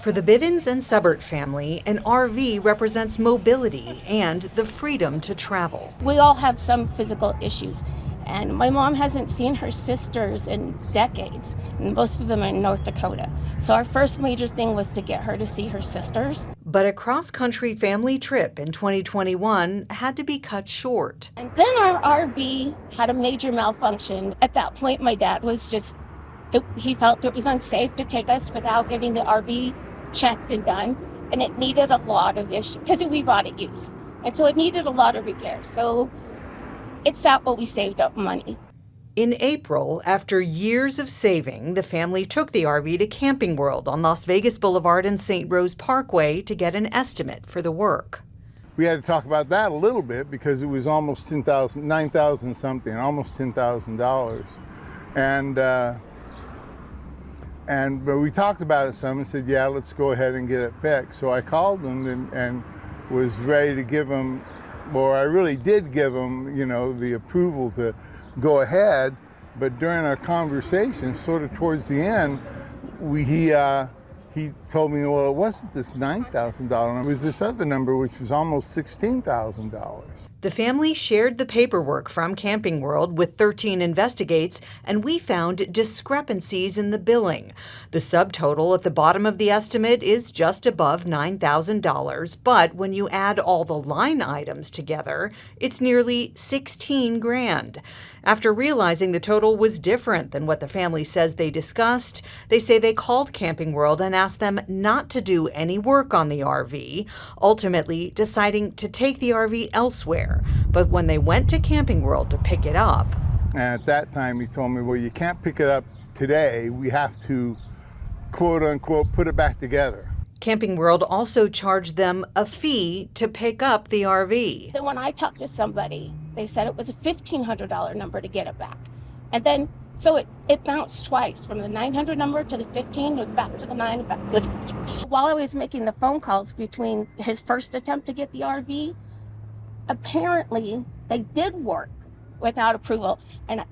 For the Bivens and Subert family, an RV represents mobility and the freedom to travel. We all have some physical issues, and my mom hasn't seen her sisters in decades, and most of them are in North Dakota. So our first major thing was to get her to see her sisters. But a cross-country family trip in 2021 had to be cut short. And then our RV had a major malfunction. At that point, my dad was he felt it was unsafe to take us without getting the RV checked and done, and it needed a lot of issues because we bought it used, and so it needed a lot of repairs. So it sat while we saved up money. In April, after years of saving, the family took the RV to Camping World on Las Vegas Boulevard and St. Rose Parkway to get an estimate for the work. We had to talk about that a little bit because it was almost $9,000 something, almost $10,000, but we talked about it some and said, yeah, let's go ahead and get it fixed. So I called them and was ready to give them, or I really did give them, the approval to go ahead. But during our conversation, sort of towards the end, he told me, well, it wasn't this $9,000 number, it was this other number, which was almost $16,000. The family shared the paperwork from Camping World with 13 Investigates, and we found discrepancies in the billing. The subtotal at the bottom of the estimate is just above $9,000, but when you add all the line items together, it's nearly 16 grand. After realizing the total was different than what the family says they discussed, they say they called Camping World and asked them not to do any work on the RV, ultimately deciding to take the RV elsewhere. But when they went to Camping World to pick it up, and at that time he told me, well, you can't pick it up today. We have to, quote unquote, put it back together. Camping World also charged them a fee to pick up the RV. Then when I talked to somebody, they said it was a $1,500 number to get it back. And then, so it bounced twice, from the 900 number to the 15, and back to the 9, and back to the 15. While I was making the phone calls between his first attempt to get the RV, apparently they did work without approval, and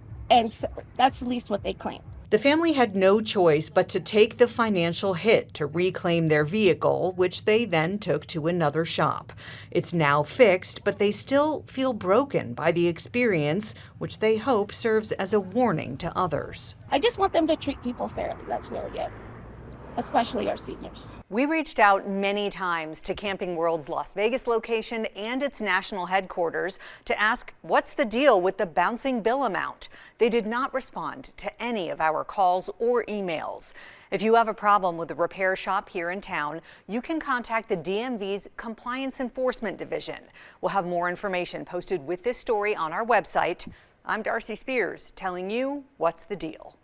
so that's at least what they claim. The family had no choice but to take the financial hit to reclaim their vehicle, which they then took to another shop. It's now fixed, but they still feel broken by the experience, which they hope serves as a warning to others. I just want them to treat people fairly. That's really it, especially our seniors. We reached out many times to Camping World's Las Vegas location and its national headquarters to ask what's the deal with the bouncing bill amount. They did not respond to any of our calls or emails. If you have a problem with the repair shop here in town, you can contact the DMV's Compliance Enforcement Division. We'll have more information posted with this story on our website. I'm Darcy Spears, telling you what's the deal.